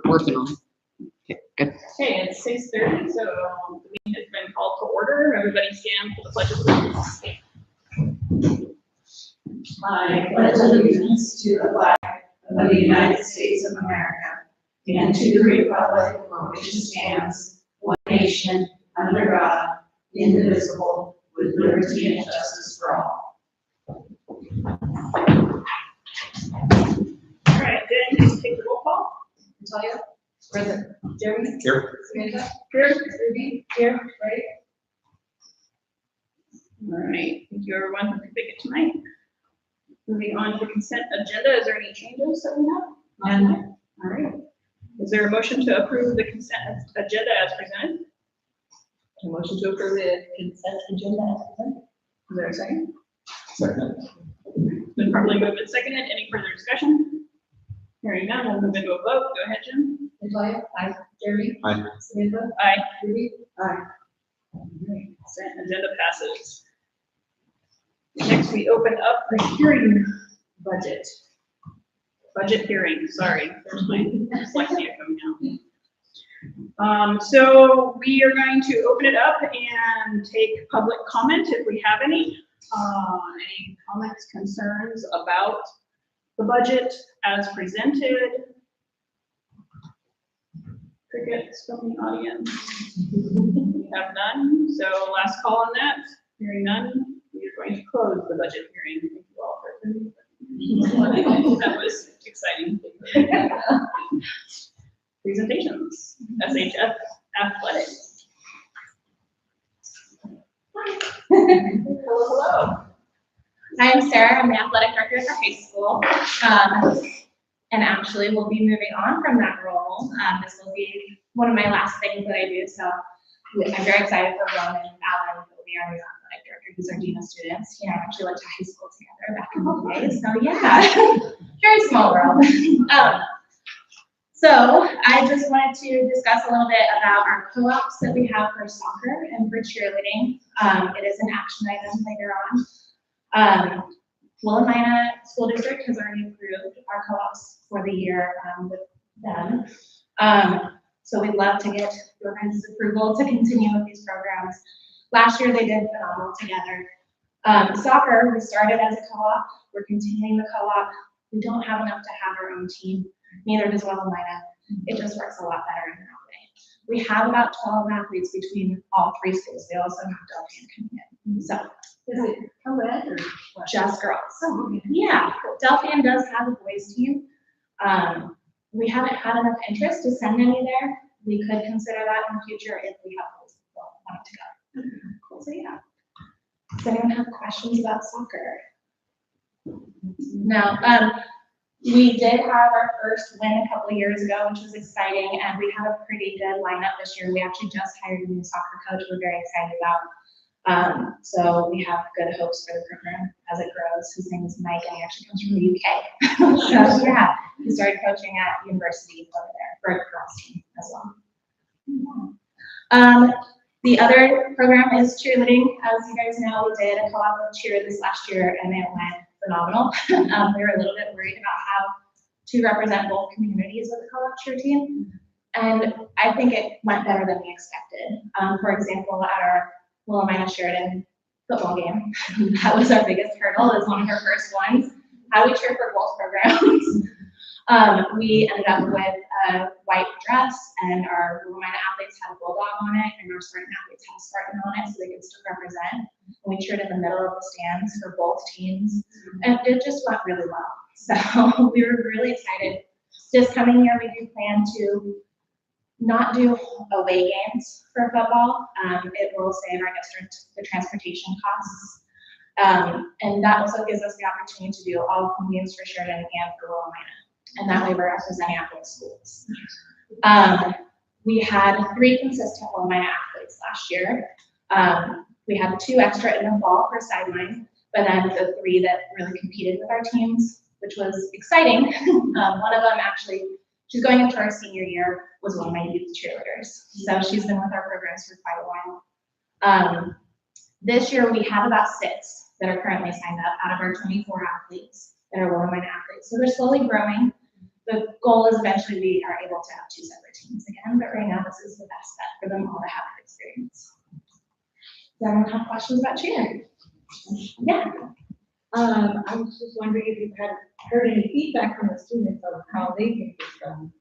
working on it. Okay, good. Okay, it's 6:30, so the meeting has been called to order. Everybody stand for the pledge of allegiance. I pledge allegiance to the flag of the United States of America and to the republic for which it stands, one nation, under God, indivisible, with liberty and justice for all. All right, then please take the roll call. Natalia? Present. Jeremy? Here. Samantha? Here. Ruby? Here. Ready? All right, thank you everyone for making it tonight. Moving on to the consent agenda, is there any changes that we have? None. All right. Is there a motion to approve the consent agenda as presented? A motion to approve the consent agenda as presented. Is there a second? Second. Been properly moved and seconded. Any further discussion? Hearing none, we'll move into a vote. Go ahead, Jim. Natalia? Aye. Jeremy? Aye. Samantha? Aye. Ruby? Aye. Consent agenda passes. Next, we open up the hearing budget. Budget hearing, sorry, there's my dyslexia coming out. So we are going to open it up and take public comment if we have any. Any comments, concerns about the budget as presented? Crickets from the audience. We have none, so last call on that. Hearing none, we are going to close the budget hearing. Thank you all for that was exciting. Presentations, SHF athletics. Hello. Hi, I'm Sarah. I'm the athletic director at our high school. And actually we'll be moving on from that role. This will be one of my last things that I do. So I'm very excited for Roman and Alan, who will be our new athletic director, who's our dean of students. He and I actually went to high school together back in the day. So yeah, very small world. So I just wanted to discuss a little bit about our co-ops that we have for soccer and for cheerleading. It is an action item later on. Willamina School District has already approved our co-ops for the year with them. So we'd love to get your guys' approval to continue with these programs. Last year they did phenomenal together. Soccer, we started as a co-op. We're continuing the co-op. We don't have enough to have our own team. Neither does Willamina. It just works a lot better in that way. We have about 12 athletes between all three schools. They also have Delphine coming in. So Is it co-ed or what? just girls. Oh, okay. Yeah, Delphine does have a boys team. We haven't had enough interest to send any there. We could consider that in the future if we have boys that want to go. Cool. So yeah. Does anyone have questions about soccer? No. We did have our first win a couple of years ago, which was exciting, and we have a pretty good lineup this year. We actually just hired a new soccer coach we're very excited about. So we have good hopes for the program as it grows. His name is Mike, and he actually comes from the UK. So yeah, he started coaching at university over there for a girls team as well. The other program is cheerleading. As you guys know, we did a co-op with cheer this last year, and it went phenomenal. We were a little bit worried about how to represent both communities with the co-op cheer team, and I think it went better than we expected. For example, at our Willamina Sheridan football game, that was our biggest hurdle. It was one of our first ones. How do we cheer for both programs? We ended up with a white dress, and our Willamina athletes had a bulldog on it, and our Spartan athletes had a Spartan on it, so they could still represent. And we cheered in the middle of the stands for both teams, and it just went really well. So we were really excited. This coming year, we do plan to not do away games for football. It will save our district the transportation costs. And that also gives us the opportunity to do all home games for Sheridan and for Willamina. And that way we're representing athletic schools. We had 3 consistent Willamina athletes last year. We had 2 extra in the fall for sideline, but then the 3 that really competed with our teams, which was exciting. One of them actually, she's going into her senior year, was one of my youth cheerleaders. So she's been with our programs for quite a while. This year we have about 6 that are currently signed up out of our 24 athletes that are Willamina athletes. So they're slowly growing. the goal is eventually we are able to have 2 separate teams again, but right now this is the best bet for them all to have that experience. Does anyone have questions about cheer? Yeah. I was just wondering if you've heard any feedback from the students on how they think it's done.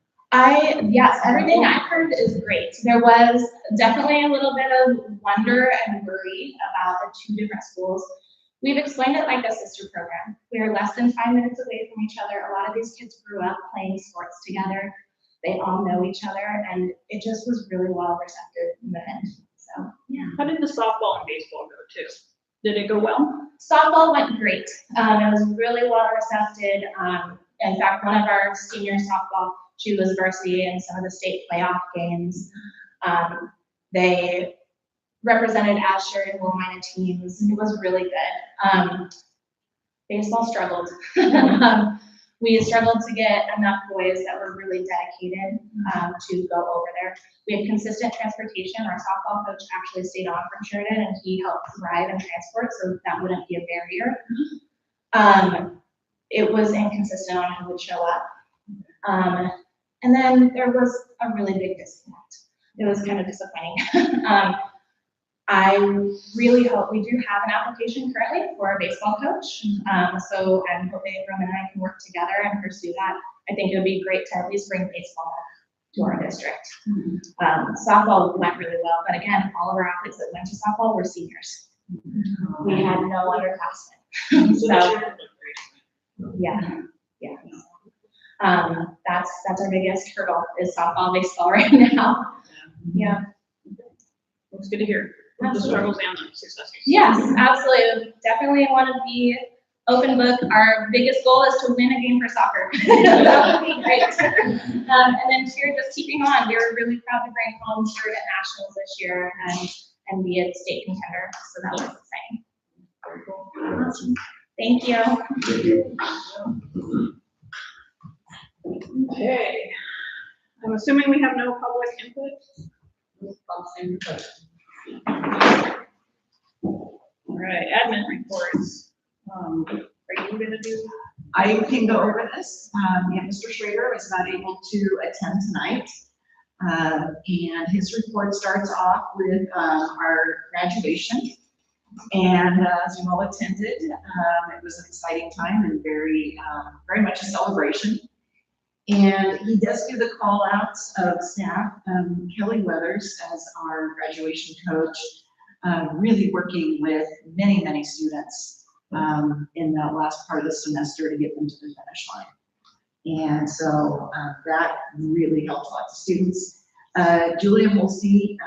Yes, everything I've heard is great. There was definitely a little bit of wonder and worry about the 2 different schools. We've explained it like a sister program. We are less than 5 minutes away from each other. A lot of these kids grew up playing sports together. They all know each other, and it just was really well receptive in the end. So, yeah. How did the softball and baseball go too? Did it go well? Softball went great. It was really well receptive. In fact, one of our senior softball, she was varsity in some of the state playoff games. They represented Asher and Wilmina teams. It was really good. Baseball struggled. We struggled to get enough boys that were really dedicated to go over there. We had consistent transportation. Our softball coach actually stayed on from Sheridan, and he helped drive and transport, so that wouldn't be a barrier. It was inconsistent on who would show up. And then there was a really big disconnect. It was kind of disappointing. I really hope we do have an application currently for a baseball coach. So I'm hoping Roman and I can work together and pursue that. I think it would be great to at least bring baseball to our district. Softball went really well, but again, all of our athletes that went to softball were seniors. We had no underclassmen. So, yeah. That's our biggest hurdle is softball, baseball right now. Yeah. Looks good to hear. The struggles and the successes. Yes, absolutely. Definitely want to be open book. Our biggest goal is to win a game for soccer. That would be great. And then cheer, just keeping on. We were really proud to bring home cheer at nationals this year and be a state contender. So that was exciting. Very cool. Awesome. Thank you. Okay. I'm assuming we have no public input. All right, admin reports. Are you gonna do? I can go over this. Mr. Schrader was not able to attend tonight. And his report starts off with our graduation. And as you all attended, it was an exciting time and very much a celebration. And he does do the call outs of staff. Kelly Weathers as our graduation coach, really working with many students in that last part of the semester to get them to the finish line. And so that really helps lots of students. Julia Wolsey,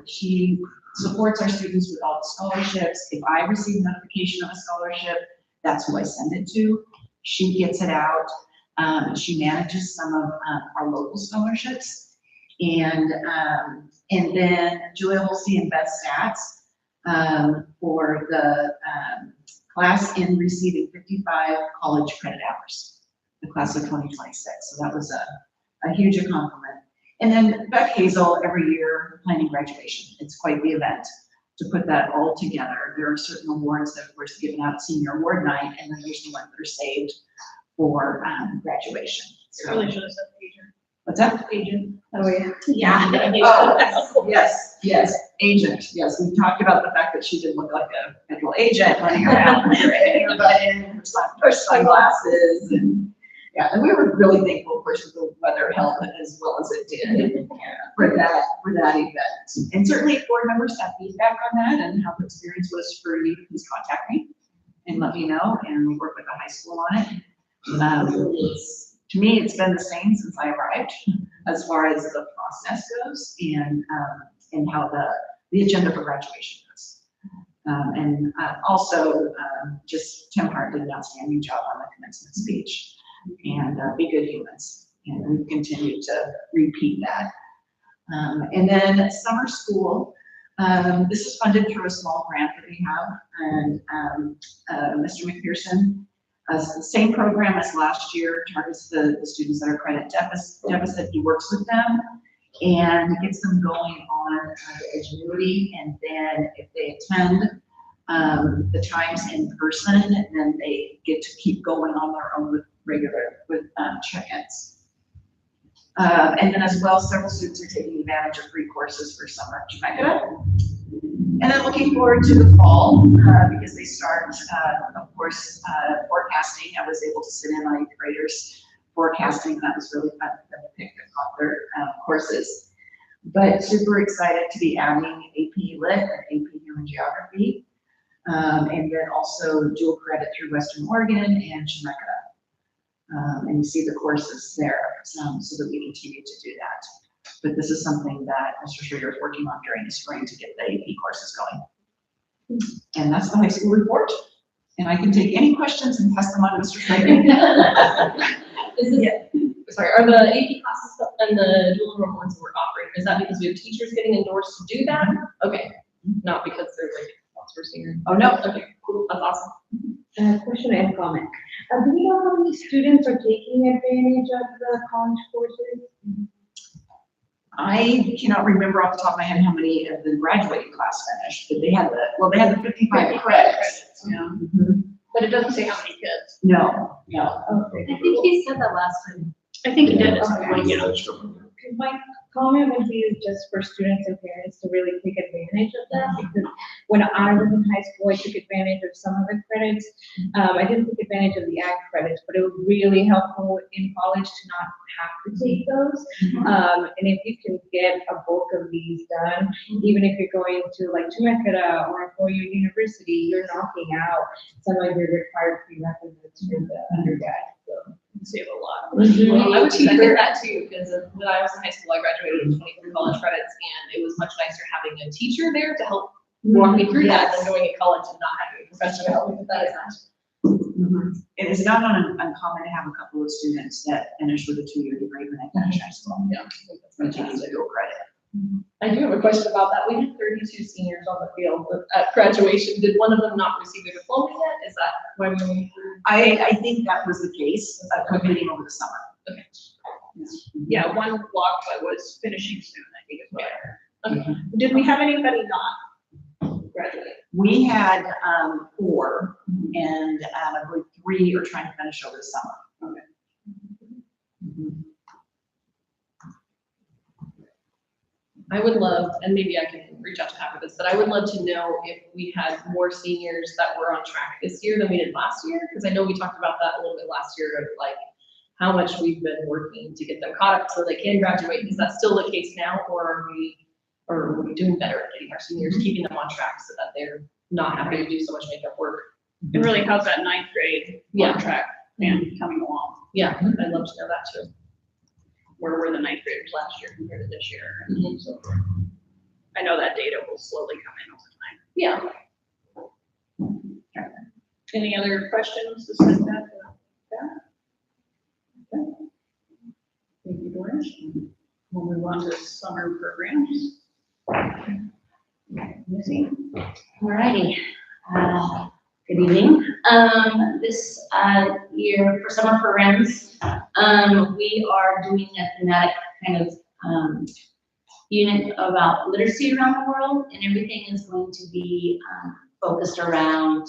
she supports our students with all the scholarships. If I receive notification of a scholarship, that's who I send it to. She gets it out. She manages some of our local scholarships. And then Julia Wolsey and Beth Stats for the class in receiving 55 college credit hours, the class of 2026. So that was a huge accomplishment. And then Beck Hazel, every year planning graduation. It's quite the event to put that all together. There are certain awards that, of course, given out at senior award night, and then there's the ones that are saved for graduation. You really should have said agent. What's that? Agent. Oh, yeah. Yeah. Oh, yes, agent. Yes, we talked about the fact that she didn't look like a federal agent running around with her earbud in, her sunglasses, and yeah, and we were really thankful, of course, with the weather held as well as it did for that event. And certainly if board members have feedback on that and how the experience was for you, please contact me and let me know, and we'll work with the high school on it. To me, it's been the same since I arrived, as far as the process goes and how the agenda for graduation goes. Also, just Tim Hart did an outstanding job on the commencement speech, and be good humans, and we continue to repeat that. And then summer school, this is funded through a small grant that we have, and Mr. McPherson, the same program as last year, targets the students that are credit deficit. He works with them and gets them going on the Edgenuity, and then if they attend the times in person, then they get to keep going on their own with check-ins. And then as well, several students are taking advantage of free courses for summer at Temecula. And then looking forward to the fall, because they start, of course, forecasting. I was able to sit in on 8th graders forecasting. That was really fun for them to pick their popular courses. But super excited to be adding AP Lit and AP Human Geography. And then also dual credit through Western Oregon and Temecula. And you see the courses there, so that we continue to do that. But this is something that Mr. Schrader is working on during the spring to get the AP courses going. And that's the high school report. And I can take any questions and pass them on to Mr. Schrader. Sorry, are the AP classes and the dual enrollment ones we're offering, is that because we have teachers getting endorsed to do that? Okay, not because they're like, we're senior. Oh, no. Okay, cool, that's awesome. Question and comment. Do you know how many students are taking advantage of the college courses? I cannot remember off the top of my head how many of the graduating class finished, but they had the 55 credits. Yeah, Mhm. but it doesn't say how many kids. No. Okay. I think he said that last time. I think he did. My comment would be just for students and parents to really take advantage of that, because when I was in high school, I took advantage of some of the credits. I didn't take advantage of the ag credits, but it was really helpful in college to not have to take those. And if you can get a bulk of these done, even if you're going to like Temecula or a four-year university, you're knocking out some of your required prerequisites for the undergrad. So. Save a lot. Well, I would second that too, because when I was in high school, I graduated with 23 college credits, and it was much nicer having a teacher there to help walk me through that than going to college and not having a professor to help me with that as much. Mhm. It is not uncommon to have a couple of students that finish with a 2-year degree when they finish high school. Yeah, I think that's From taking fantastic. the dual credit. I do have a question about that. We had 32 seniors on the field at graduation. Did one of them not receive their diploma yet? Is that why we went through? I think that was the case, completing over the summer. Okay. Yeah, one block that was finishing soon, I think is what I heard. Okay. Did we have anybody not graduate? We had 4, and I believe 3 are trying to finish over the summer. Okay. Mhm. I would love, and maybe I can reach out to after this, but I would love to know if we had more seniors that were on track this year than we did last year, because I know we talked about that a little bit last year of like how much we've been working to get them caught up so they can graduate. Is that still the case now, or are we doing better at getting our seniors, keeping them on track so that they're not having to do so much makeup work? And really, how's that 9th grade on track and coming along? Yeah, I'd love to know that too. Where were the 9th graders last year compared to this year? And Mhm. so forth. I know that data will slowly come in over time. Yeah. Any other questions to send that? Okay. Thank you, Doris. We'll move on to summer programs. Missy? Alrighty, good evening. This year for summer programs, we are doing a thematic kind of unit about literacy around the world, and everything is going to be focused around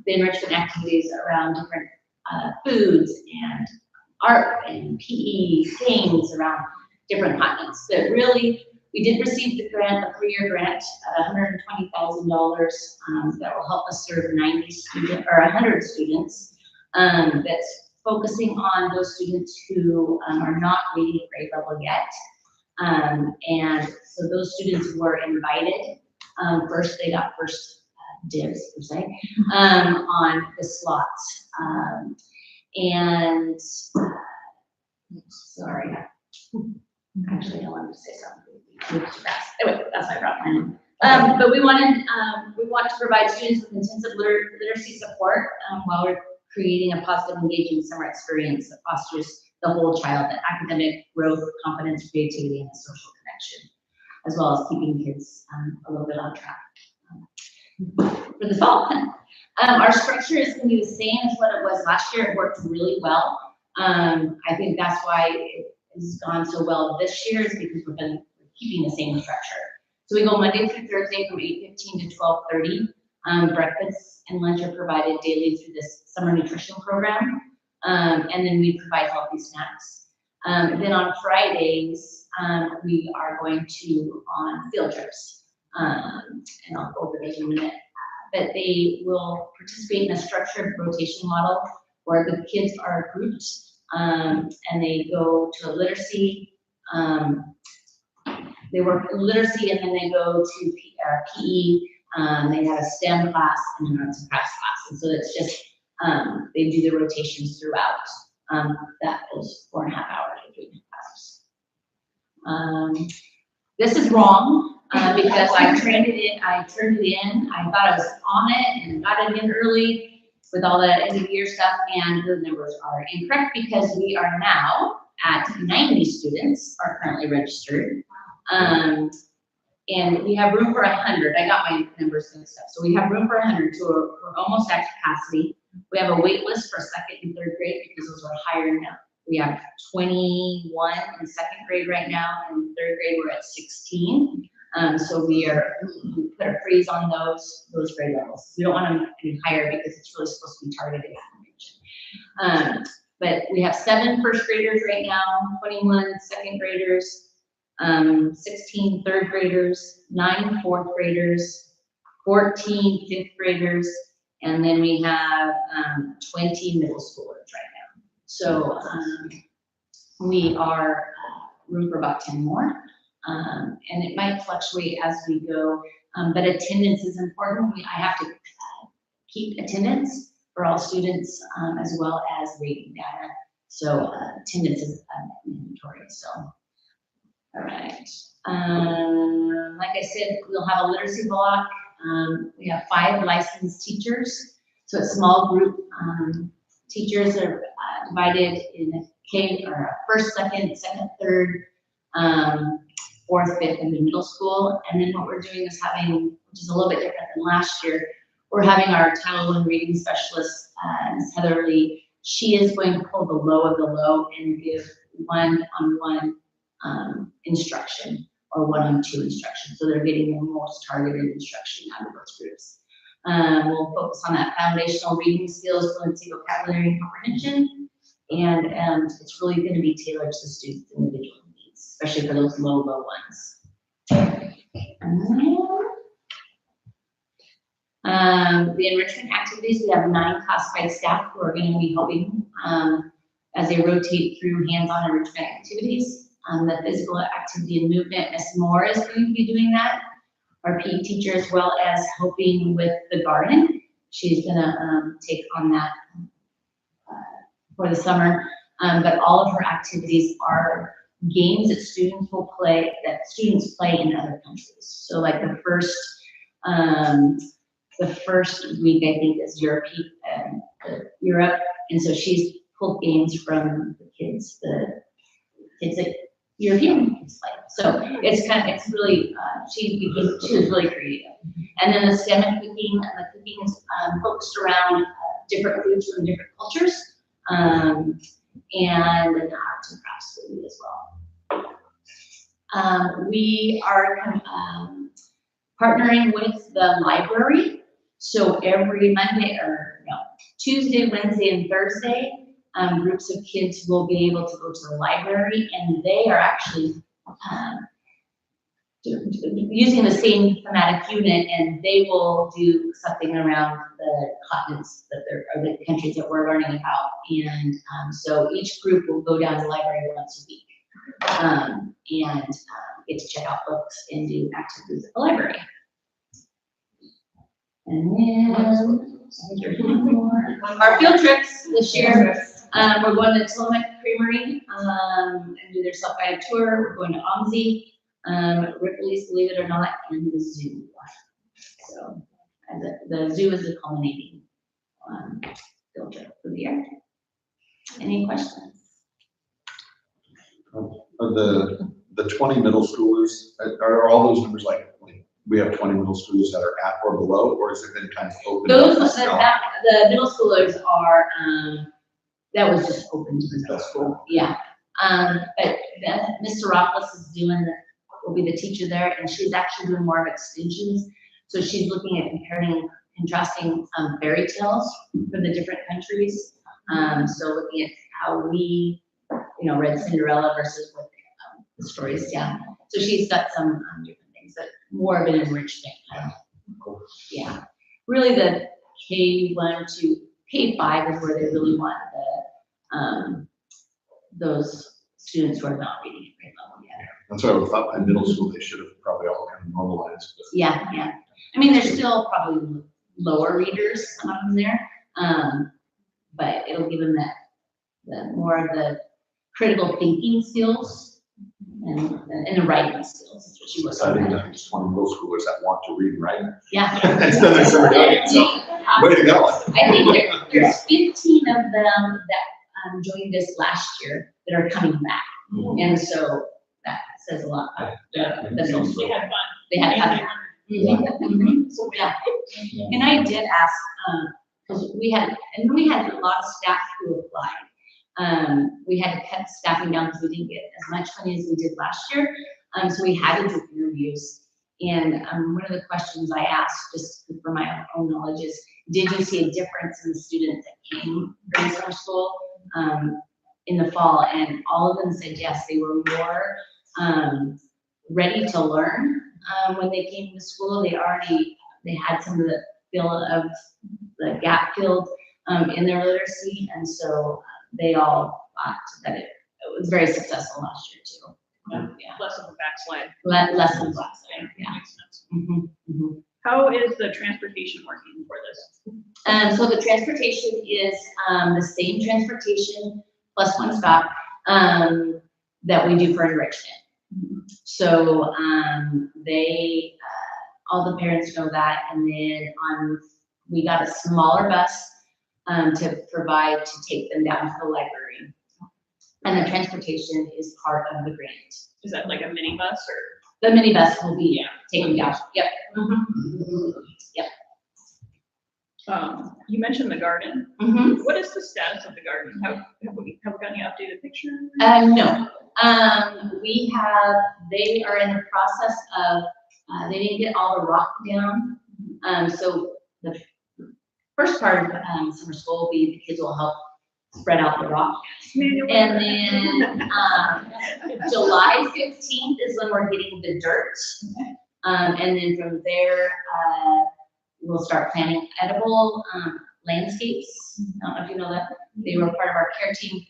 the enrichment activities around different foods and art and PE, games around different continents. But really, we did receive the grant, a 3-year grant, $120,000 that will help us serve 90 students or 100 students. That's focusing on those students who are not reading grade level yet. And so those students were invited. First, they got first dibs, per se, on the slots. And sorry, actually, I wanted to say something. Moved too fast. Anyway, that's my problem. But we want to provide students with intensive literacy support while we're creating a positive, engaging summer experience that fosters the whole child, the academic growth, confidence, creativity, and social connection, as well as keeping kids a little bit on track for the fall. Our structure is going to be the same as what it was last year. It worked really well. I think that's why it has gone so well this year, is because we've been keeping the same structure. So we go Monday through Thursday from 8:15 to 12:30. Breakfast and lunch are provided daily through this summer nutrition program. And then we provide healthy snacks. Then on Fridays, we are going to on field trips. And I'll go over those in a minute. But they will participate in a structured rotation model where the kids are grouped, and they go to a literacy. They work literacy, and then they go to PE. They have a STEM class and an arts and crafts class. And so it's just, they do the rotations throughout. That is 4.5 hours between classes. This is wrong, because I turned it in, I thought I was on it and got it in early with all the end of year stuff, and the numbers are incorrect because we are now at 90 students are currently registered. And we have room for 100. I got my numbers mixed up. So we have room for 100, so we're almost at capacity. We have a wait list for second and third grade because those are higher now. We have 21 in second grade right now, and third grade we're at 16. So we put a freeze on those grade levels. We don't want them any higher because it's really supposed to be targeted information. But we have 7 first graders right now, 21 second graders, 16 third graders, 9 fourth graders, 14 fifth graders, and then we have 20 middle schoolers right now. So we are room for about 10 more, and it might fluctuate as we go, but attendance is important. I have to keep attendance for all students, as well as rating data. So attendance is mandatory. So, all right. Like I said, we'll have a literacy block. We have 5 licensed teachers. So a small group. Teachers are divided in a K or a first, second, third, fourth, fifth in the middle school. And then what we're doing is having, which is a little bit different than last year, we're having our Title I reading specialist, Ms. Heather Lee. She is going to pull the low of the low and give one-on-one instruction or one-on-two instruction. So they're getting the most targeted instruction out of those groups. We'll focus on that foundational reading skills, fluency, vocabulary, and comprehension. And it's really going to be tailored to the students' individual needs, especially for those low ones. The enrichment activities, we have 9 classified staff who are going to be helping as they rotate through hands-on enrichment activities. The physical activity and movement, Ms. Moore is going to be doing that. Our PE teacher, as well as helping with the garden. She's going to take on that for the summer. But all of her activities are games that students will play, that students play in other countries. So like the first week, I think, is Europe, and so she's pulled games from the kids that European kids play. So it's really, she was really creative. And then the STEM and cooking, the cooking is focused around different foods from different cultures, and the arts and crafts food as well. We are partnering with the library. So every Tuesday, Wednesday, and Thursday, groups of kids will be able to go to the library, and they are actually using the same thematic unit, and they will do something around the continents or the countries that we're learning about. And so each group will go down to the library once a week and get to check out books and do activities at the library. And then our field trips this year, we're going to Tillamook Creamery and do their self-guided tour. We're going to OMSI, Ripley's, believe it or not, and the zoo. So the zoo is the culminating field trip for the year. Any questions? The 20 middle schoolers, are all those numbers like we have 20 middle schoolers that are at or below, or is it been kind of open? Those, the middle schoolers are, that was just open to the middle school, yeah. But Ms. Saropoulos will be the teacher there, and she's actually doing more of extensions. So she's looking at comparing, contrasting fairy tales from the different countries. So looking at how we read Cinderella versus what the stories, yeah. So she's got some different things, but more of an enrichment kind of, yeah. Really the K1 to K5 is where they really want those students who are not reading at grade level yet. That's why I thought by middle school, they should have probably all kind of normalized. But Yeah, yeah. I mean, there's still probably lower readers, some of them there, but it'll give them the more of the critical thinking skills and the writing skills, is what she was I think saying. there's 20 middle schoolers that want to read and write. Yeah. It's been their summer doing it, so way to go. I think there's 15 of them that joined us last year that are coming back, and so that says a lot about the middle They school. had fun. They had fun. So, yeah. And I did ask, because we had a lot of staff who applied. We had to cut staffing down because we didn't get as much money as we did last year. So we had to do interviews. And one of the questions I asked, just for my own knowledge, is, did you see a difference in the students that came during summer school in the fall? And all of them said yes, they were more ready to learn when they came to school. They had some of the fill of the gap filled in their literacy, and so they all thought that it was very successful last year too. Yeah. Less of a backslide. Less than last year, yeah. Makes sense. Mm-hmm. How is the transportation working for this? So the transportation is the same transportation plus one stop that we do for enrichment. So they, all the parents know that, and then we got a smaller bus to provide to take them down to the library. And the transportation is part of the grant. Is that like a mini bus or? The minibus will be taken down. Yep. Yep. You mentioned the garden. Mm-hmm. What is the status of the garden? Have we got any updated picture? No. They are in the process of, they didn't get all the rock down. So the first part of summer school will be the kids will help spread out the rock. And then July 15th is when we're getting the dirt. And then from there, we'll start planting edible landscapes. I don't know if you know that. They were part of our care team.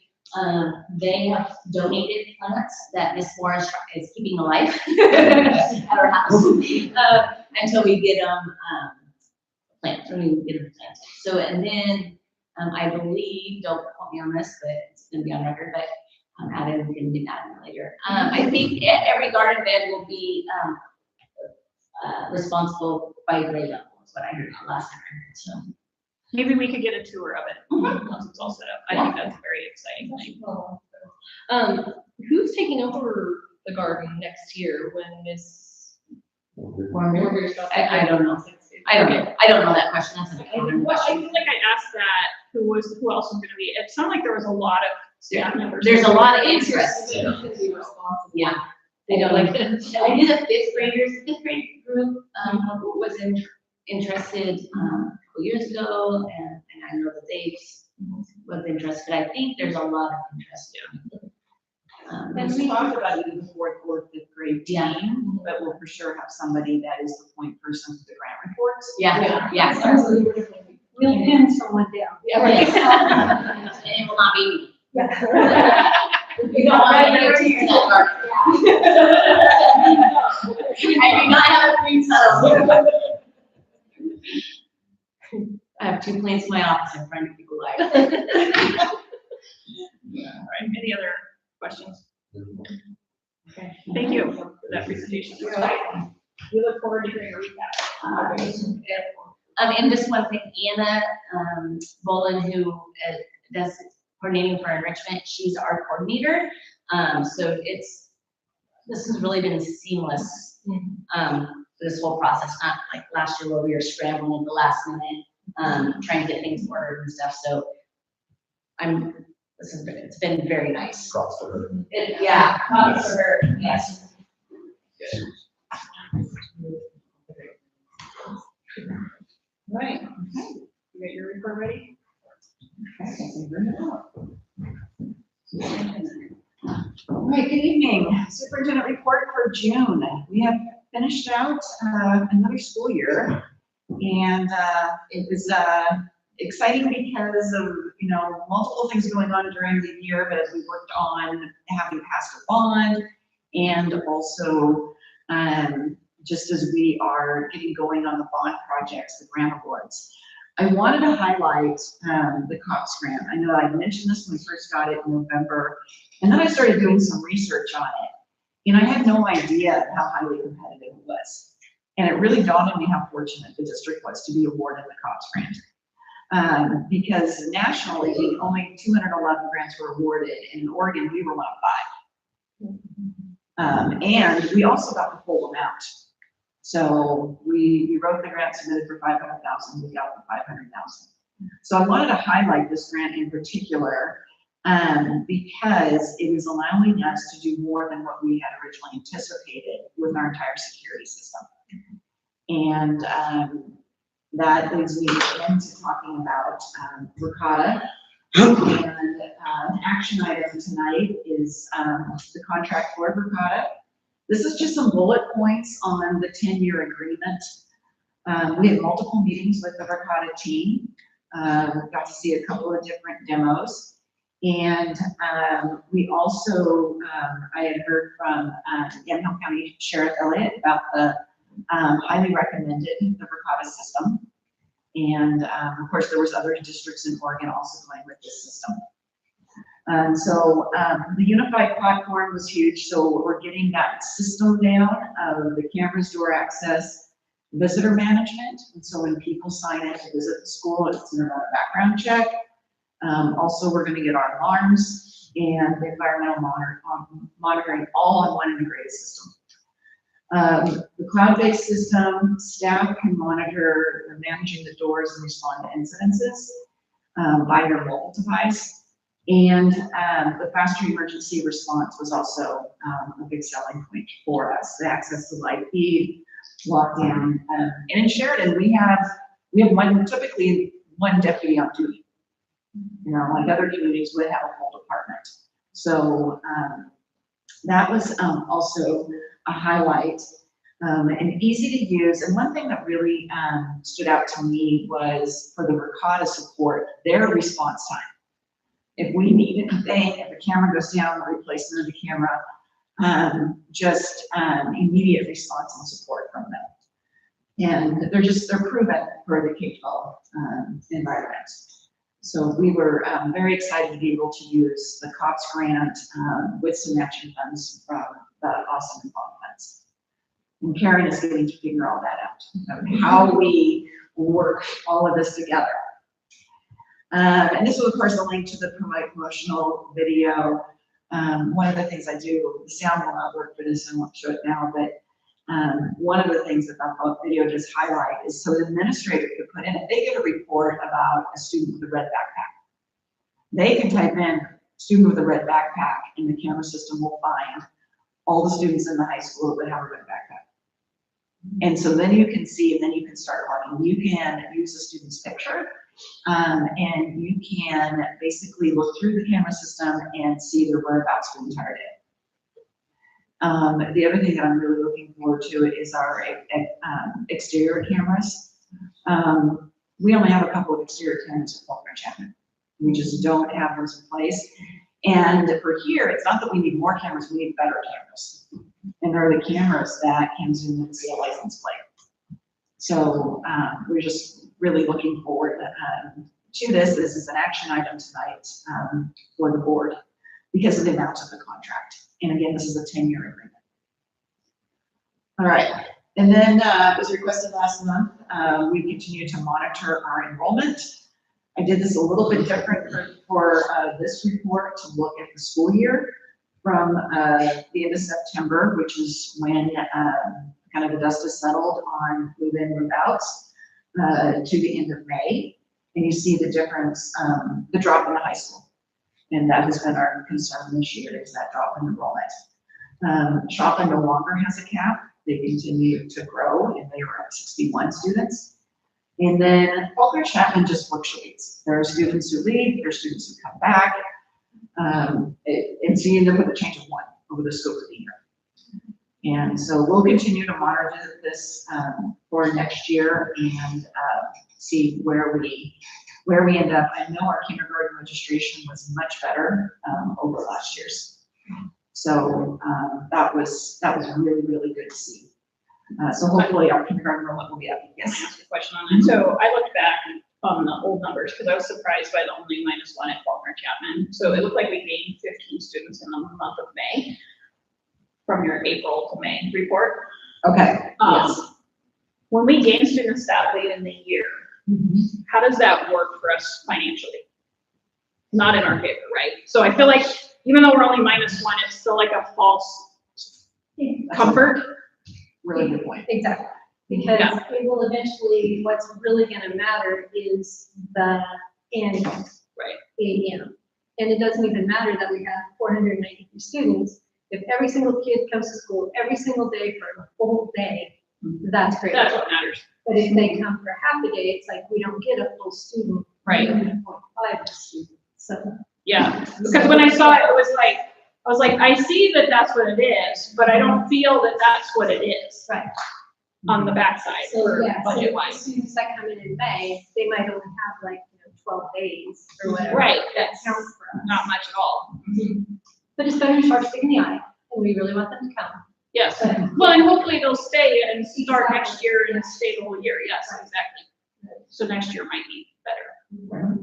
They have donated plants that Miss Morris is keeping alive at our house until we get them planted. So, and then I believe, don't quote me on this, but it's going to be on record, but Adam can do that later. I think every garden bed will be responsible by grade level, is what I heard last time. So Maybe we could get a tour of it once it's all set up. I think that's a very exciting thing. Who's taking over the garden next year when Miss Warner? stops? I don't know. I don't know that question. That's an important Well, I question. feel like I asked that, who else was gonna be, it sounded like there was a lot of staff members. There's a lot of interest. Yeah. They don't like it. I knew the fifth grade group was interested a couple years ago, and I know that they was interested. I think there's a lot of interest. And we talked about even fourth, fifth grade Yeah. team, but we'll for sure have somebody that is the point person for the grant reports. Yeah. We'll pin someone down. Yeah, right. And it will not be me. You don't want to hear teachers that are. I do not have a green thumb. I have 2 plants in my office in front of people like. All right, any other questions? Okay, thank you for that presentation. We look forward to hearing a recap. And just one thing, Anna Bolin, who does coordinating for enrichment, she's our coordinator. So this has really been seamless this whole process, not like last year where we were scrambling at the last minute, trying to get things ordered and stuff. So it's been very nice. Props to her. Yeah, props for her, yes. Right, you got your report ready? All right, good evening. Superintendent report for June. We have finished out another school year, and it was exciting because of, you know, multiple things going on during the year, but as we worked on having passed a bond, and also just as we are getting going on the bond projects, the grant awards. I wanted to highlight the COPS grant. I know I mentioned this when we first got it in November, and then I started doing some research on it. And I had no idea how highly competitive it was. And it really dawned on me how fortunate the district was to be awarded the COPS grant. Because nationally, only 211 grants were awarded, and in Oregon, we were one of 5. And we also got the full amount. So we wrote the grant, submitted for 500,000, we got the 500,000. So I wanted to highlight this grant in particular because it is allowing us to do more than what we had originally anticipated with our entire security system. And that leads me into talking about Verkada. And an action item tonight is the contract for Verkada. This is just some bullet points on the 10-year agreement. We had multiple meetings with the Verkada team. We got to see a couple of different demos. And we also, I had heard from Yamhill County Sheriff Elliott about the highly recommended the Verkada system. And of course, there was other districts in Oregon also going with this system. The unified platform was huge. So we're getting that system down of the cameras, door access, visitor management. And so when people sign in to visit the school, it's in a background check. Also, we're going to get our alarms and the environmental monitoring all in one integrated system. The cloud-based system, staff can monitor managing the doors and respond to incidences by their mobile device. And the faster emergency response was also a big selling point for us. The access to live feed, lockdown, and in Sheridan we have typically one deputy on duty. You know, like other communities would have a whole department. So that was also a highlight and easy to use. And one thing that really stood out to me was for the Verkada support, their response time. If we need anything, if the camera goes down, the replacement of the camera, just immediate response and support from them. And they're proven for the K-12 environment. So we were very excited to be able to use the COPS grant with some matching funds from the Awesome and Fun funds. And Karen is getting to figure all that out, how we work all of this together. And this was, of course, a link to the promotional video. One of the things I do, the sound will not work for this, I won't show it now, but one of the things that that video does highlight is so the administrator could put in, if they get a report about a student with a red backpack, they can type in student with a red backpack and the camera system will find all the students in the high school that would have a red backpack. And so then you can see, and then you can start talking. You can use the student's picture, and you can basically look through the camera system and see their whereabouts for the entire day. The other thing that I'm really looking forward to is our exterior cameras. We only have a couple of exterior cameras at Faulkner Chapman. We just don't have those in place. And for here, it's not that we need more cameras, we need better cameras. And there are the cameras that can zoom and see a license plate. So we're just really looking forward to this. This is an action item tonight for the board because of the amount of the contract. And again, this is a 10-year agreement. All right. And then it was requested last month, we continue to monitor our enrollment. I did this a little bit different for this report to look at the school year from the end of September, which is when kind of the dust is settled on move-in, move-outs, to the end of May. And you see the difference, the drop in the high school. And that has been our concern this year, is that drop in enrollment. Shopland no longer has a cap. They continue to grow, and they are at 61 students. And then Faulkner Chapman just fluctuates. There are students who leave, there are students who come back. And so you end up with a change of one over the scope of the year. And so we'll continue to monitor this for next year and see where we end up. I know our kindergarten registration was much better over last year's. So that was really, really good to see. So hopefully our kindergarten enrollment will be up. Can I Yes. ask a question on that? So I looked back on the old numbers because I was surprised by the only -1 at Faulkner Chapman. So it looked like we gained 15 students in the month of May from your April to May report. Okay. Yes. When we gain students that late in the year, how does that work for us financially? Not in our favor, right? So I feel like even though we're only -1, it's still like a false comfort. Really good point. Exactly, because Yeah. it will eventually, what's really gonna matter is the annual. Right. ADM. And it doesn't even matter that we have 493 students, if every single kid comes to school every single day for a full day, that's great. That's what matters. But if they come for half a day, it's like, we don't get a full student. Right. We get a 0.5 student, so. Yeah, because when I saw it, it was like, I was like, I see that that's what it is, but I don't feel that that's what it is. Right. On the backside So, for yeah, so budget wise. students that come in May, they might only have like, 12 days or whatever. Right, That that's counts for us. not much at all. But it's better to start sticking in the eye, and we really want them to come. Yes, well, and hopefully they'll stay and start next year and stay the whole year, yes, exactly. So next year might be better.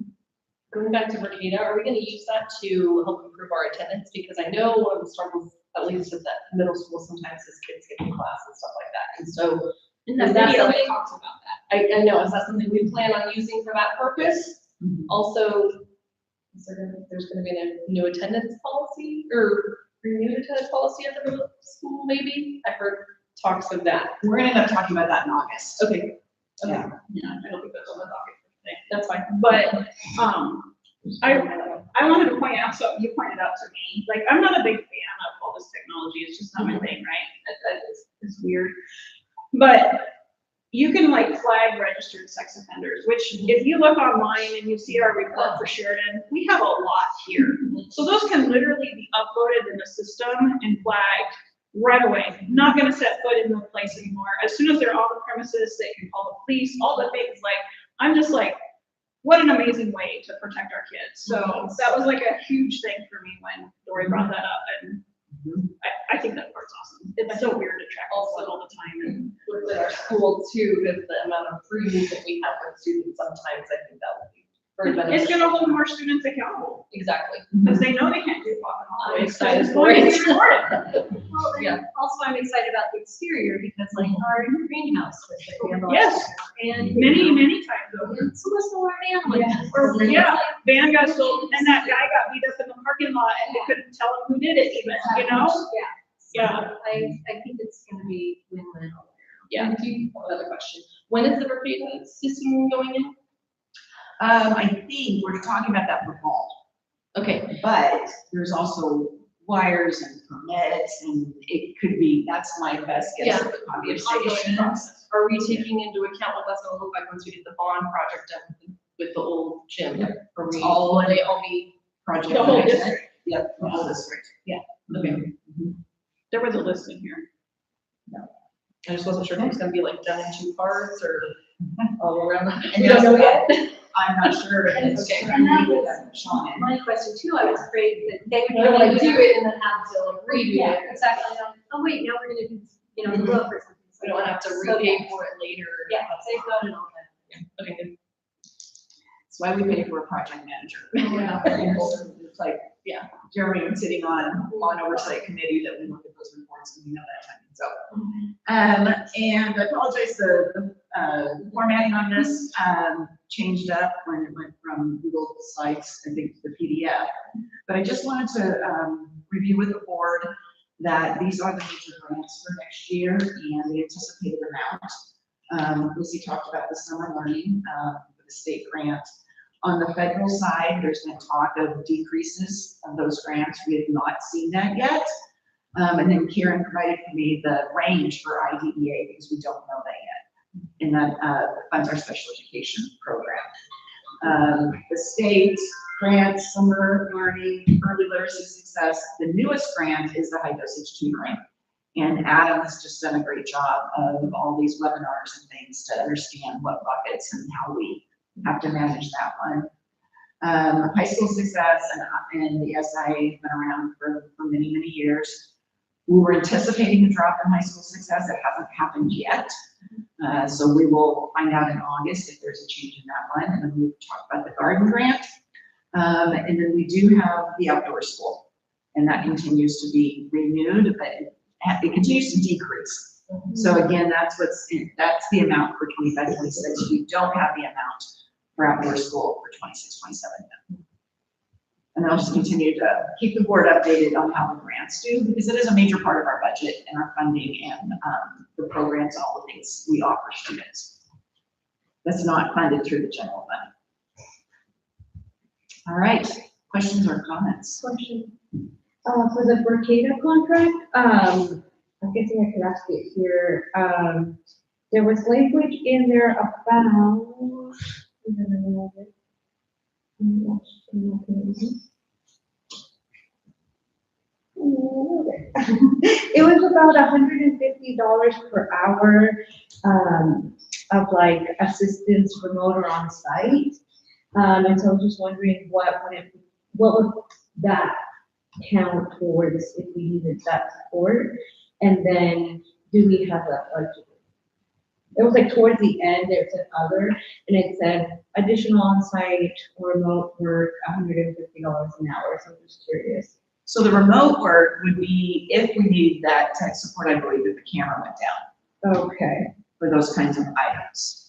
Going back to Mercado, are we gonna use that to help improve our attendance? Because I know one of the struggles, at least at that middle school, sometimes is kids get in class and stuff like that. And so, In the Is that video, something- it talks about that. I know, is that something we plan on using for that purpose? Also, there's gonna be a new attendance policy or renewed attendance policy at the middle school, maybe? I've heard talks of that. We're gonna end up talking about that in August. Okay. Yeah. Yeah, I don't think that's on the docket for today. That's fine. But, I wanted to point out something you pointed out to me, like, I'm not a big fan of all this technology, it's just not my thing, right? That is weird. But you can like flag registered sex offenders, which if you look online and you see our report for Sheridan, we have a lot here. So those can literally be uploaded in the system and flagged right away. Not gonna set foot in the place anymore. As soon as they're on the premises, they can call the police, all the things, like, I'm just like, what an amazing way to protect our kids. So that was like a huge thing for me when Dory brought that up, and I think that part's awesome. It's so weird to track all the time, and With our school too, with the amount of free that we have with students, sometimes I think that would be very beneficial. it's gonna hold more students accountable, Exactly. because they know they can't do fucking all I'm this. excited It's for going to it. be recorded. Well, and Yeah. also I'm excited about the exterior, because like our greenhouse with it, we have a lot. Yes. And. Many times over. And so was the van with it. Or, So then yeah, it's like- van got sold, and that guy got beat up in the parking lot, and they couldn't tell him who did it even, you know? Yeah. Yeah. So I think it's gonna be win-win. Yeah, do you, another question. When is the repeater system going in? I think we're talking about that for fall, Okay, but there's also wires and permits, and it could be, that's my best guess of the conversation. are we taking into account what that's gonna look like once we get the bond project done with the old gym? Are we, all will they all be, Project. The whole management. district. Yep, the whole district. okay, There was a list in here. I just wasn't sure if it's gonna be like done in 2 parts or all around. And We don't know yet. I'm not sure. if it's Okay. And that with was Sean in. my question too, I was afraid that they would. We're like do it and then have to like redo Yeah, it. exactly. Oh, wait, now we're gonna do, the roof or something. We don't have to So, repay for it later. Yeah, they've got it all Okay, good. That's why we pay for a project manager. Yeah. It's like, yeah, Jeremy and sitting on oversight committee that we look at those reports and we know that time, so. And I apologize, the formatting on this, changed up when it went from Google Slides, I think, to the PDF. But I just wanted to, review with the board that these are the major grants for next year and the anticipated amount. Lucy talked about the summer learning, for the state grant. On the federal side, there's been talk of decreases of those grants. We have not seen that yet. And then Karen provided for me the range for IDEA because we don't know that yet. And that funds our special education program. The state grants, summer learning, early literacy success. The newest grant is the high dosage tutoring. And Adam has just done a great job of all these webinars and things to understand what buckets and how we have to manage that one. High school success and the SIA have been around for many, many years. We were anticipating a drop in high school success. It hasn't happened yet. So we will find out in August if there's a change in that one. And then we've talked about the garden grant. And then we do have the outdoor school, and that continues to be renewed, but it continues to decrease. So again, that's the amount for 25-26. We don't have the amount for outdoor school for 26-27 yet. And I'll just continue to keep the board updated on how the grants do, because it is a major part of our budget and our funding and the programs and all the things we offer students. That's not funded through the general fund. All right, questions or comments? Question. For the Mercator contract, I'm guessing I could ask it here. There was language in there about. It was about $150 per hour of like assistance remote or on site. And so I was just wondering what would that count towards if we needed that support? And then do we have a budget? It was like towards the end, there's an other, and it said additional on-site or remote work, $150 an hour. So I'm just curious. So the remote work would be if we need that tech support. I believe if the camera went down. Okay. For those kinds of items.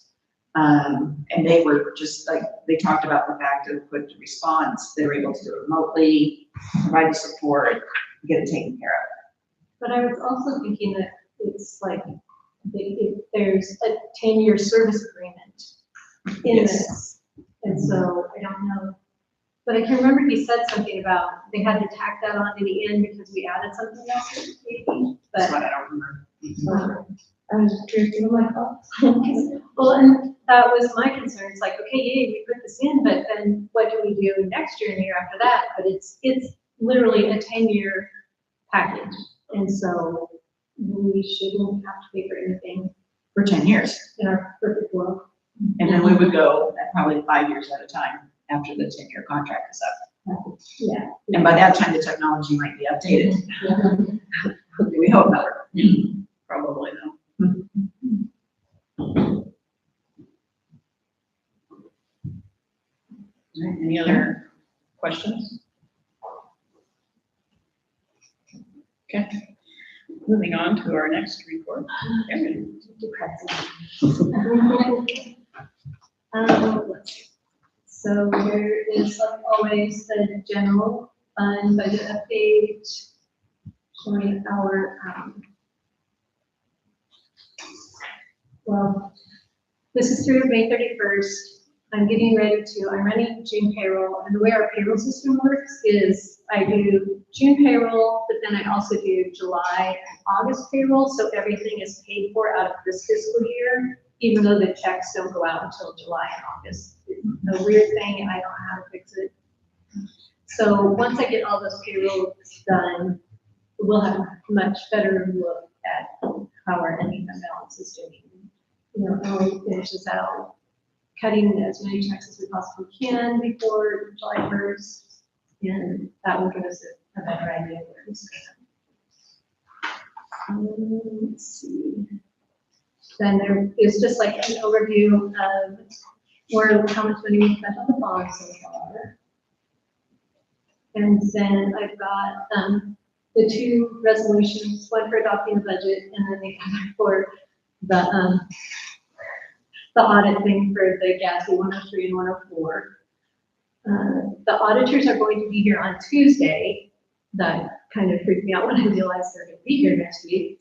And they were just like, they talked about the fact of quick response. They were able to do it remotely, provide the support, get it taken care of. But I was also thinking that it's like, there's a 10-year service agreement in Yes. this. And so I don't know, but I can remember he said something about they had to tack that on to the end because we added something else. Maybe, That's but what I don't remember. I was just curious, you know, my thoughts. well, and that was my concern. It's like, okay, yay, we put this in, but then what do we do next year and the year after that? But it's literally a 10-year package. And so we shouldn't have to pay for anything For 10 years. in our perfect world. And then we would go at probably 5 years at a time after the 10-year contract is up. Yeah. And by that time, the technology might be updated. We hope not. Probably no. Any other questions? Okay, moving on to our next report. Erin. Let's see. So there is, like always, the general fund budget update showing our, well, this is through May 31st. I'm getting ready I'm running June payroll, and the way our payroll system works is I do June payroll, but then I also do July and August payroll, so everything is paid for out of this fiscal year, even though the checks don't go out until July and August. It's a weird thing, and I don't know how to fix it. So once I get all those payrolls done, we'll have a much better look at how our ending fund balance is doing. You know, how it finishes out, cutting as many checks as we possibly can before July 1st, and that will give us a better idea of where it's going. Let's see. Then there is just like an overview of how much money we spent on the bond so far. And then I've got the two resolutions, one for adopting the budget and then the other for the audit thing for the GASB 103 and 104. The auditors are going to be here on Tuesday. That kind of freaked me out when I realized they're going to be here next week.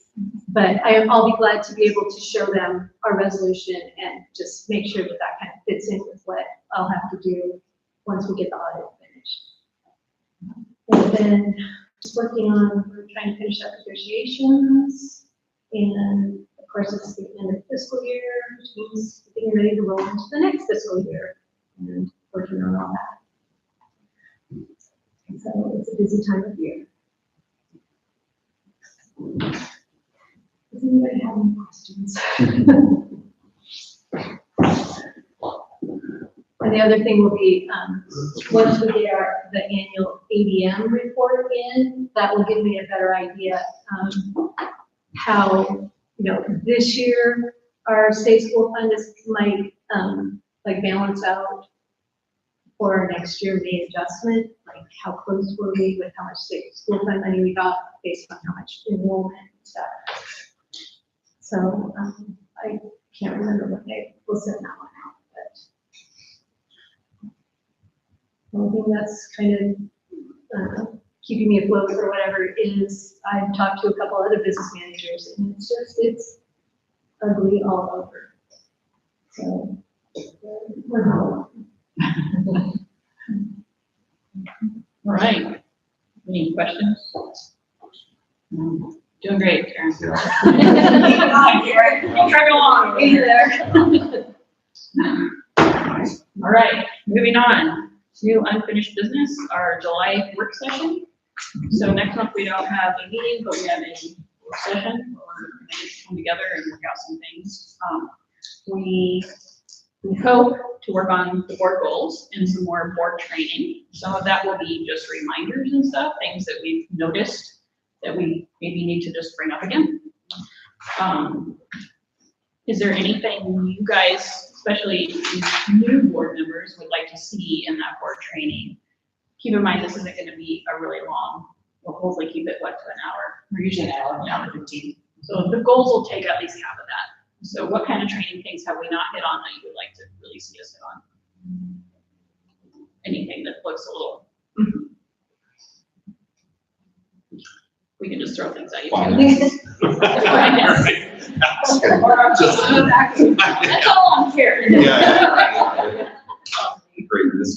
But I'll be glad to be able to show them our resolution and just make sure that that kind of fits in with what I'll have to do once we get the audit finished. And then just we're trying to finish up negotiations. And of course, it's the end of fiscal year, which means getting ready to roll into the next fiscal year and working on all that. busy time of year. Does anybody have any questions? And the other thing will be, once we get the annual ADM report in, that will give me a better idea, how, this year, our state school fund might, like balance out, or next year, the adjustment, like how close were we with how much state school fund money we got based on how much enrollment and stuff. So, I can't remember what they will send that one out, but I think that's kind of keeping me afloat for whatever it is. I've talked to a couple other business managers, and it's ugly all over. So we're not alone. All right. Any questions? Doing great, Karen. Truck along. Be there. All right, moving on to unfinished business, our July work session. So next month we don't have a meeting, but we have a work session where we're going to come together and work out some things. We hope to work on the board goals and some more board training. Some of that will be just reminders and stuff, things that we've noticed that we maybe need to just bring up again. Is there anything you guys, especially new board members, would like to see in that board training? Keep in mind, this isn't going to be a really long, we'll hopefully keep it, to an hour. We're usually an hour, 15. So the goals will take at least half of that. So what kind of training things have we not hit on that you would like to really see us hit on? Anything that looks a little. We can just throw things at you. That's all I'm caring. Great, this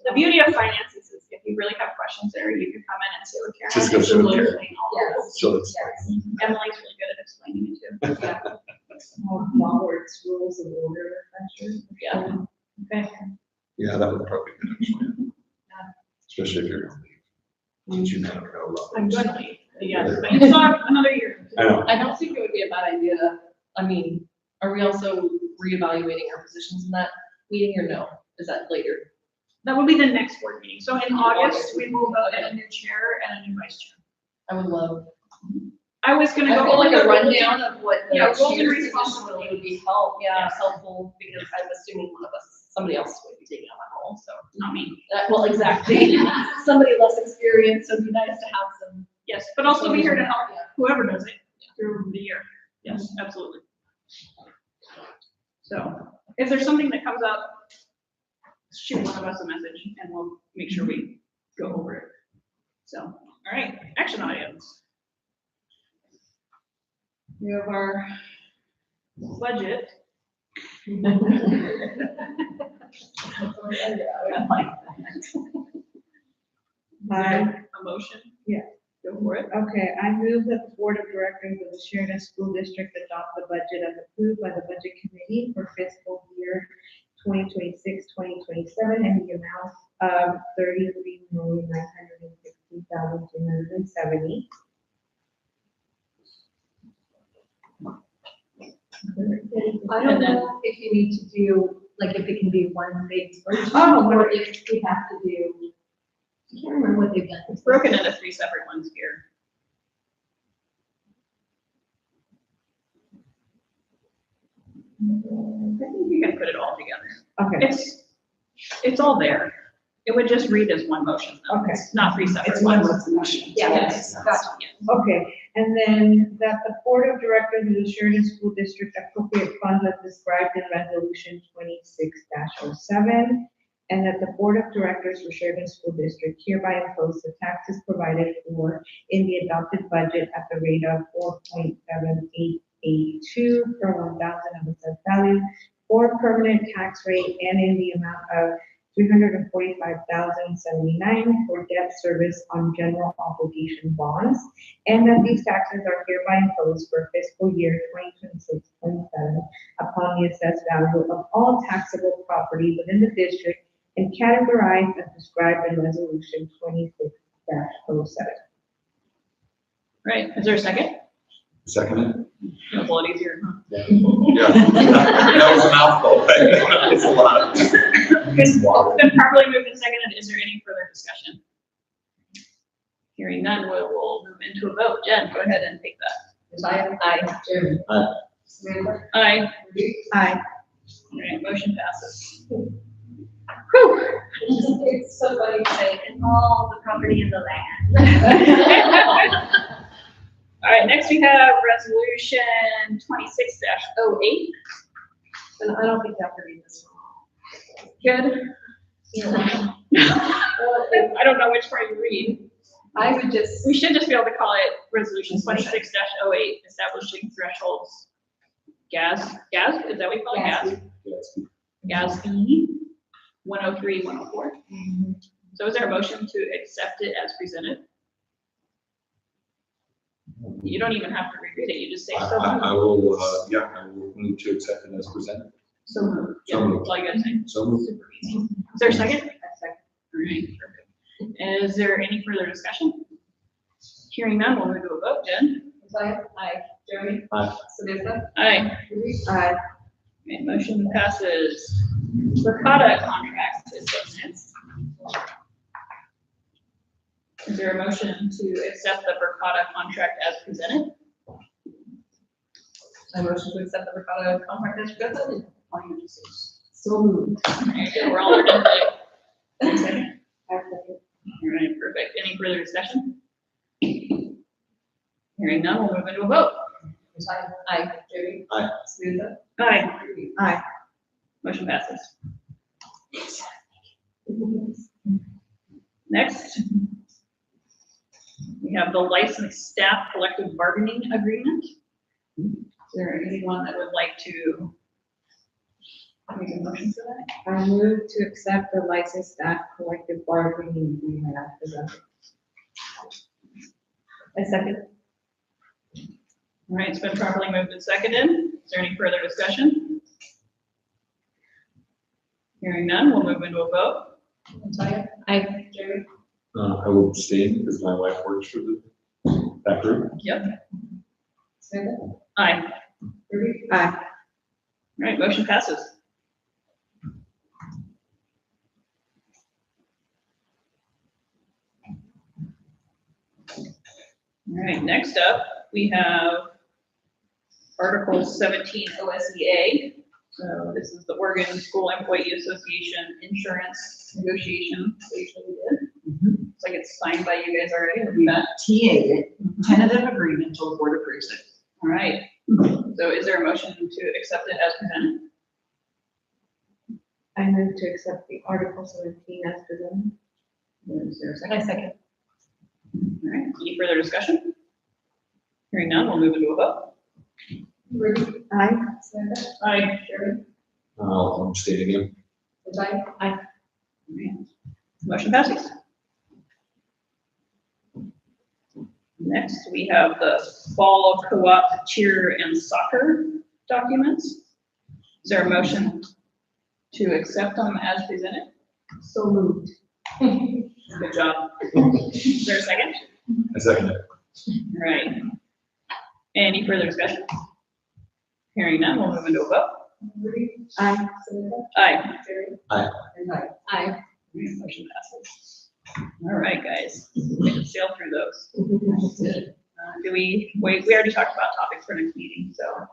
The beauty of finances is if you really have questions there, you can come in and say, look, Karen. Just go show Karen. Yes. So it's Emily's really good at explaining it too. Robert's rules of order, I'm sure. Yeah. Okay. yeah, that would probably be good. Especially if you're going to leave. Since you kind of know about I'm those. going to leave, yes, but you still have another year. I know. I don't think it would be a bad idea. I mean, are we also reevaluating our positions in that meeting or no? Is that later? That will be the next board meeting. So in August, we will vote on a new chair and a new vice chair. I would love. I was gonna I go feel like over a the rundown of what the Yeah, roles and chair's position responsibilities. would be helpful because I'm assuming one of us, somebody else would be taking on that role, so. Not me. Well, exactly. Somebody less experienced, so it'd be nice to have some. Yes, but I'll still be here to help Yeah. whoever does it through the year. Yes, absolutely. So if there's something that comes up, shoot one of us a message and we'll make sure we go over it. So, all right, action items. We have our budget. A motion? Yeah. Go for it. Okay, I move that the Board of Directors of the Sheridan School District adopt the budget as approved by the Budget Committee for fiscal year 2026-2027 in the amount of $33,960,270. I don't know if you need to do, like, if it can be one big version, Oh, or if we have to do, I can't remember what they've done. It's broken into 3 separate ones here. I think you can put it all together. Okay, It's all there. It would just read as one motion, though. Okay. It's not 3 separate It's one ones. motion. Yes, gotcha. okay, and then that the Board of Directors of the Sheridan School District appropriate funds as described in Resolution 26-07, and that the Board of Directors for Sheridan School District hereby impose the taxes provided for in the adopted budget at the rate of 4.7882 per 1,000 of assessed value for permanent tax rate and in the amount of $345,079 for debt service on general obligation bonds, and that these taxes are hereby imposed for fiscal year 2026-27 upon the assessed value of all taxable property within the district and categorized as described in resolution 26-07. Right, is there a second? Second That's a lot easier, huh? it? Yeah. That was a mouthful, but it's a lot. It's been properly moved and seconded. Is there any further discussion? Hearing none, we'll move into a vote. Jen, go ahead and take that. Aye. Jeremy. Aye. Samantha. Aye. Aye. All right, motion passes. It's so funny to say, and all the property in the land. All right, next we have resolution 26-08. And I don't think you have to read this one. Good. I don't know which part you read. I would just, We should just be able to call it resolution 26-08, establishing thresholds. GAS, is that what you call it? GAS E 103, 104. So is there a motion to accept it as presented? You don't even have to reread it, you just say so moved. I will, I will move to accept it as presented. So moved. Yeah, So moved. that's all you gotta say. So moved. Super easy. Is there a second? All right, perfect. Is there any further discussion? Hearing none, we'll move to a vote. Jen? Aye. Jeremy. Aye. Samantha. Aye. Aye. Okay, motion passes. Verkada contract is up next. Is there a motion to accept the Verkada contract as presented? I motion to accept the Mercado contract as presented. So moved. Okay, we're all in today. Second. All right, perfect. Any further discussion? Hearing none, we'll move into a vote. Aye. Jeremy. Aye. Samantha. Aye. Aye. Motion passes. Next, we have the licensed staff collective bargaining agreement. Is there anyone that would like to make a motion for that? I move to accept the licensed staff collective bargaining agreement as presented. I second. All right, it's been properly moved and seconded. Is there any further discussion? Hearing none, we'll move into a vote. Aye. Jeremy. I will abstain because my wife works for that group. Yep. Samantha. Aye. Jeremy. Aye. All right, motion passes. All right, next up, we have Article 17 OSEA. So this is the Oregon School Employee Association Insurance Negotiation. We did. Looks like it's signed by you guys already. Look at that. TA'd it, tentative agreement until the board approves it. All right. So is there a motion to accept it as presented? I move to accept the Article 17 as presented. Is there a second? I second. All right, any further discussion? Hearing none, we'll move into a vote. Jeremy. Aye. Samantha. Aye. Jeremy. I'll abstain again. Aye. Motion passes. Next, we have the fall co-op cheer and soccer documents. Is there a motion to accept them as presented? So moved. Good job. Is there a second? I second it. All right. Any further discussion? Hearing none, we'll move into a vote. Jeremy. Aye. Samantha. Aye. Jeremy. Aye. And aye. Aye. Motion passes. All right, guys, we can sail through those. Do we already talked about topics for next meeting, so.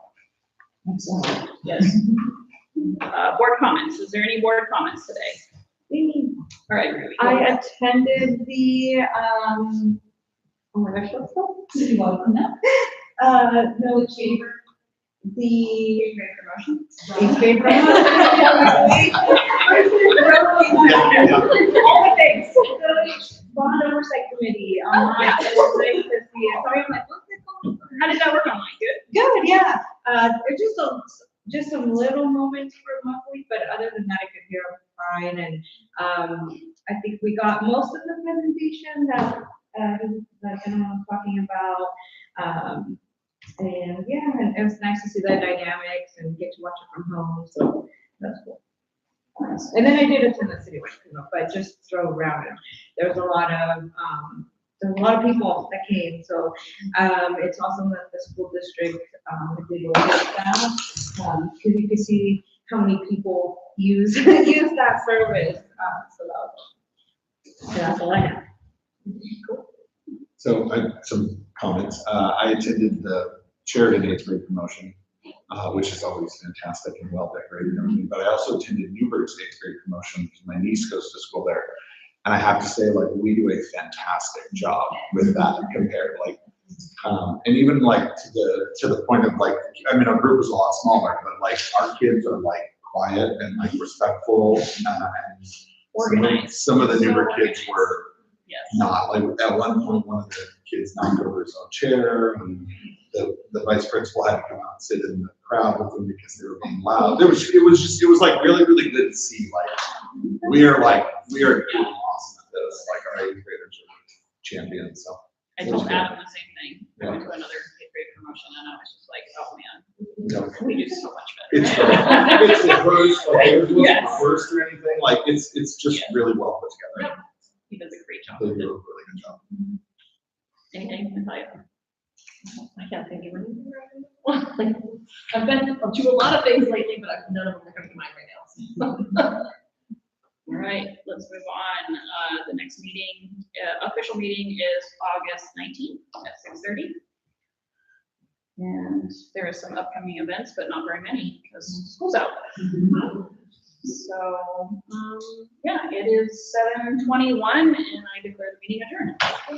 Yes. Board comments. Is there any board comments today? All right, Ruby. I attended the, oh my gosh, what's that? Welcome. No, chamber, the Great promotion. eighth grade. Thanks. Bond oversight committee online. It was nice to see it. Sorry, I'm like, what's it called? How did that work online? Good. Good, yeah. There's just some little moments for monthly, but other than that, I could hear them fine. And I think we got most of the presentation that everyone was talking about. And yeah, and it was nice to see the dynamics and get to watch it from home. So that's cool. And then I did attend the citywide cleanup, but just throw around it. There's a lot of people that came, so, it's awesome that the school district, did a lot of that. Cause you can see how many people use, use that service, so that's all I have. So some comments. I attended the Sheridan 8th grade promotion, which is always fantastic and well decorated and everything. But I also attended Newburgh's 8th grade promotion because my niece goes to school there. And I have to say, like, we do a fantastic job with that compared, like, and even like to the point of like, I mean, our group was a lot smaller, but like our kids are like quiet and like respectful, and Organized. some of the newer So kids were Yes. not, like, at one point, one of the kids knocked over his own chair, and the vice principal had to come out and sit in the crowd with them because they were being loud. It was like really, really good to see, like, we are doing awesome at this, like, our 8th graders are champions, so. I told Adam the same thing. I went to another 8th grade promotion and I was just like, oh man, we do so much It's better. it's the first, like, it wasn't Yes. the first or anything, like, it's just really well put together. He does a great job. They with it. do a really good job. Anything, Natalia? I can't think of anything right now. I've been up to a lot of things lately, but none of them are coming to mind right now. All right, let's move on. The next meeting, official meeting is August 19th at 6:30. And there are some upcoming events, but not very many because school's out. So, yeah, it is 7:21 and I declare the meeting adjourned.